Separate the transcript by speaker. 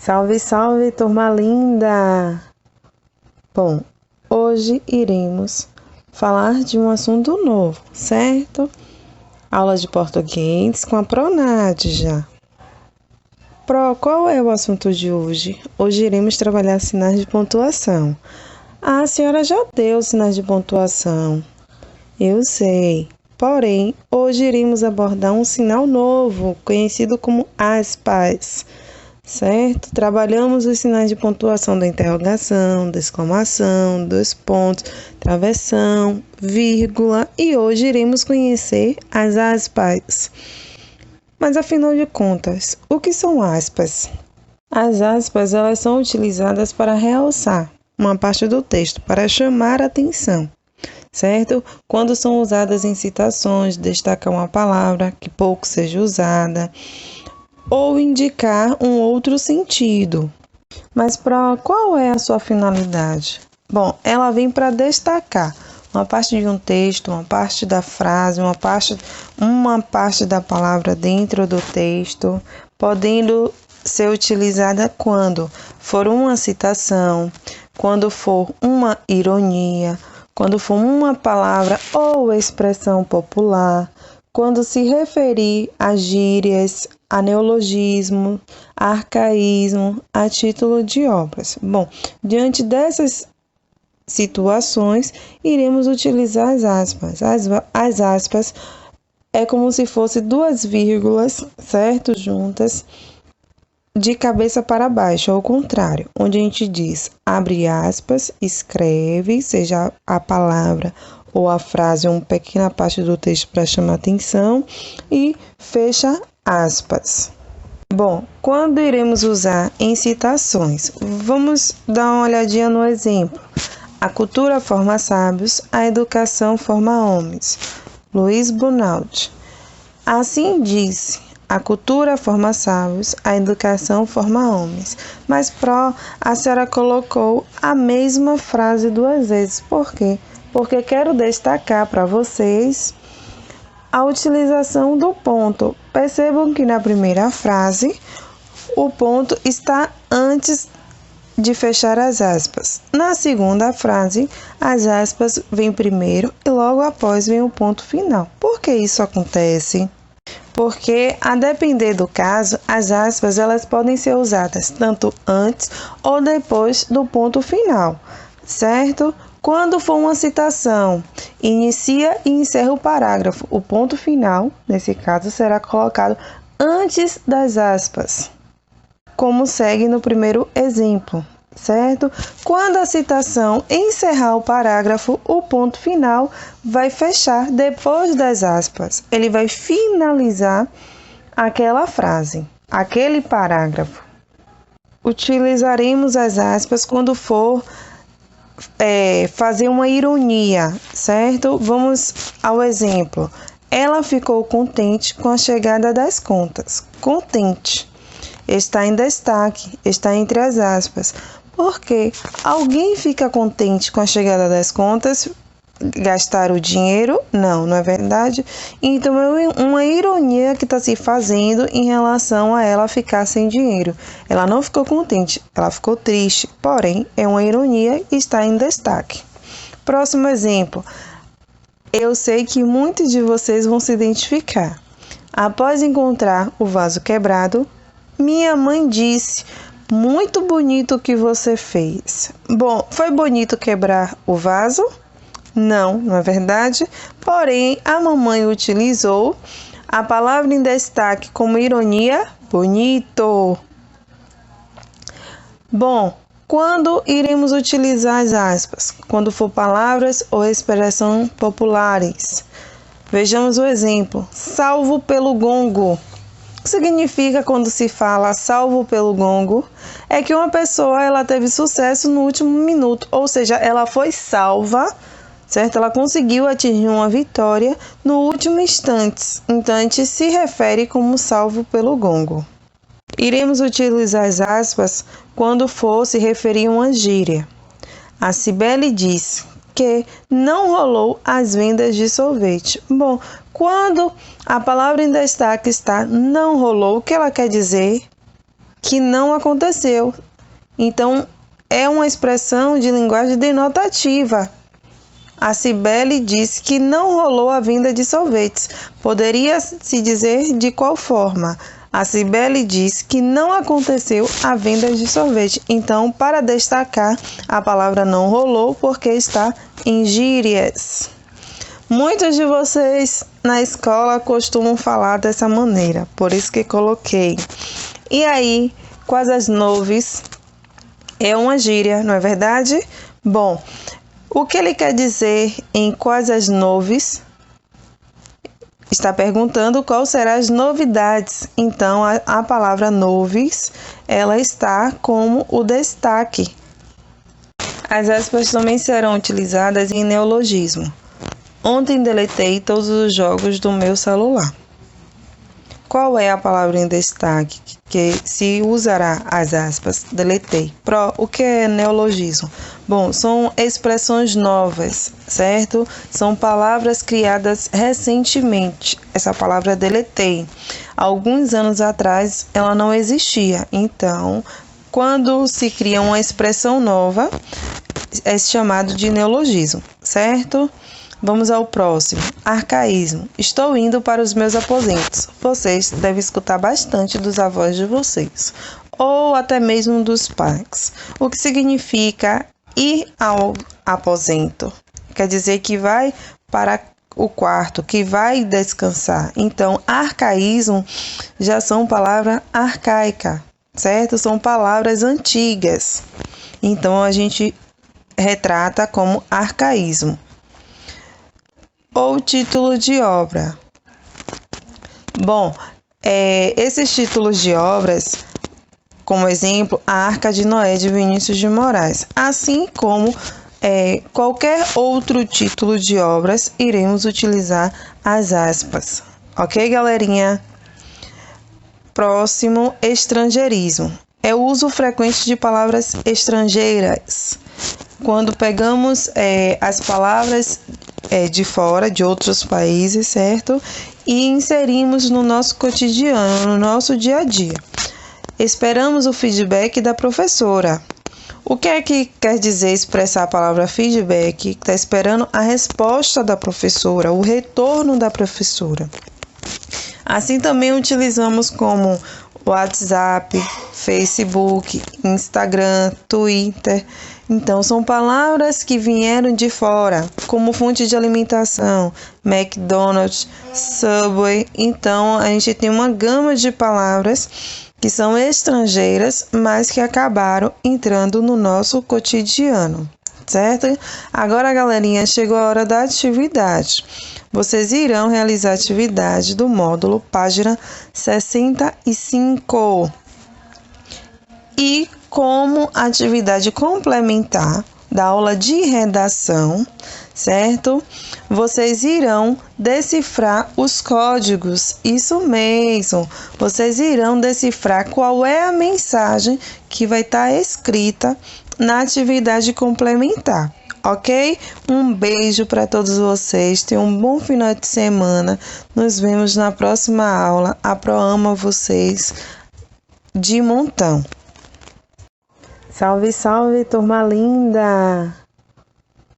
Speaker 1: Salve, salve, turma linda! Bom, hoje iremos falar de um assunto novo, certo? Aula de português com a Pronádja. Qual é o assunto de hoje? Hoje iremos trabalhar sinais de pontuação. A senhora já deu sinais de pontuação. Eu sei. Porém, hoje iremos abordar um sinal novo, conhecido como aspas. Certo? Trabalhamos os sinais de pontuação da interrogação, da exclamação, dos pontos, travessão, vírgula e hoje iremos conhecer as aspas. Mas afinal de contas, o que são aspas? As aspas elas são utilizadas para realçar uma parte do texto, para chamar a atenção, certo? Quando são usadas em citações, destacar uma palavra que pouco seja usada, ou indicar um outro sentido. Mas qual é a sua finalidade? Bom, ela vem para destacar uma parte de um texto, uma parte da frase, uma parte da palavra dentro do texto, podendo ser utilizada quando for uma citação, quando for uma ironia, quando for uma palavra ou expressão popular, quando se referir a gírias, a neologismo, a arcaísmo, a título de obras. Bom, diante dessas situações, iremos utilizar as aspas. As aspas é como se fosse duas vírgulas, certo? Juntas, de cabeça para baixo, ao contrário, onde a gente diz, abre aspas, escreve, seja a palavra ou a frase, uma pequena parte do texto para chamar atenção e fecha aspas. Bom, quando iremos usar em citações? Vamos dar uma olhadinha no exemplo. A cultura forma sábios, a educação forma homens. Luiz Bonaldi. Assim disse, a cultura forma sábios, a educação forma homens. Mas a senhora colocou a mesma frase duas vezes. Por quê? Porque quero destacar para vocês a utilização do ponto. Percebam que na primeira frase, o ponto está antes de fechar as aspas. Na segunda frase, as aspas vêm primeiro e logo após vem o ponto final. Por que isso acontece? Porque, a depender do caso, as aspas elas podem ser usadas tanto antes ou depois do ponto final, certo? Quando for uma citação, inicia e encerra o parágrafo. O ponto final, nesse caso, será colocado antes das aspas, como segue no primeiro exemplo, certo? Quando a citação encerrar o parágrafo, o ponto final vai fechar depois das aspas. Ele vai finalizar aquela frase, aquele parágrafo. Utilizaremos as aspas quando for fazer uma ironia, certo? Vamos ao exemplo. Ela ficou contente com a chegada das contas. Contente. Está em destaque, está entre as aspas. Porque alguém fica contente com a chegada das contas, gastar o dinheiro? Não é verdade? Então é uma ironia que está se fazendo em relação a ela ficar sem dinheiro. Ela não ficou contente, ela ficou triste, porém é uma ironia e está em destaque. Próximo exemplo. Eu sei que muitos de vocês vão se identificar. Após encontrar o vaso quebrado, minha mãe disse: muito bonito o que você fez. Bom, foi bonito quebrar o vaso? Não é verdade? Porém, a mamãe utilizou a palavra em destaque como ironia, bonito. Bom, quando iremos utilizar as aspas? Quando for palavras ou expressão populares. Vejamos o exemplo. Salvo pelo gongo. O que significa quando se fala salvo pelo gongo? É que uma pessoa ela teve sucesso no último minuto, ou seja, ela foi salva, certo? Ela conseguiu atingir uma vitória no último instante. Então, a gente se refere como salvo pelo gongo. Iremos utilizar as aspas quando for se referir a uma gíria. A Cibele disse que não rolou as vendas de sorvete. Bom, quando a palavra em destaque está não rolou, o que ela quer dizer? que não aconteceu. Então, é uma expressão de linguagem denotativa. A Cibele disse que não rolou a venda de sorvetes. Poderia se dizer de qual forma? A Cibele disse que não aconteceu a venda de sorvete. Então, para destacar, a palavra não rolou porque está em gírias. Muitos de vocês na escola costumam falar dessa maneira, por isso que coloquei. E aí, quais as noves? É uma gíria, não é verdade? Bom, o que ele quer dizer em quais as noves? Está perguntando qual serão as novidades. Então, a palavra noves, ela está como o destaque. As aspas também serão utilizadas em neologismo. Ontem deletei todos os jogos do meu celular. Qual é a palavra em destaque que se usará as aspas? Deletei. O que é neologismo? Bom, são expressões novas, certo? São palavras criadas recentemente. Essa palavra deletei. Alguns anos atrás ela não existia. Então, quando se cria uma expressão nova, é chamado de neologismo, certo? Vamos ao próximo. Arcaísmo. Estou indo para os meus aposentos. Vocês devem escutar bastante dos avós de vocês, ou até mesmo dos pais. O que significa ir ao aposento? Quer dizer que vai para o quarto, que vai descansar. Então, arcaísmo já são palavras arcaicas, certo? São palavras antigas. Então, a gente retrata como arcaísmo. Ou título de obra. Bom, esses títulos de obras, como exemplo, a Arca de Noé de Vinícius de Moraes, assim como qualquer outro título de obras, iremos utilizar as aspas. Ok, galerinha? Próximo, estrangeirismo. É o uso frequente de palavras estrangeiras. Quando pegamos as palavras de fora, de outros países, certo? E inserimos no nosso cotidiano, no nosso dia a dia. Esperamos o feedback da professora. O que é que quer dizer expressar a palavra feedback? Está esperando a resposta da professora, o retorno da professora. Assim também utilizamos como WhatsApp, Facebook, Instagram, Twitter. Então, são palavras que vieram de fora, como fonte de alimentação, McDonald's, Subway. Então, a gente tem uma gama de palavras que são estrangeiras, mas que acabaram entrando no nosso cotidiano, certo? Agora, galerinha, chegou a hora da atividade. Vocês irão realizar a atividade do módulo página 65. E como atividade complementar da aula de redação, certo? Vocês irão decifrar os códigos, isso mesmo. Vocês irão decifrar qual é a mensagem que vai estar escrita na atividade complementar, ok? Um beijo para todos vocês, tenham um bom final de semana. Nos vemos na próxima aula. A Pro ama vocês de montão. Salve, salve, turma linda!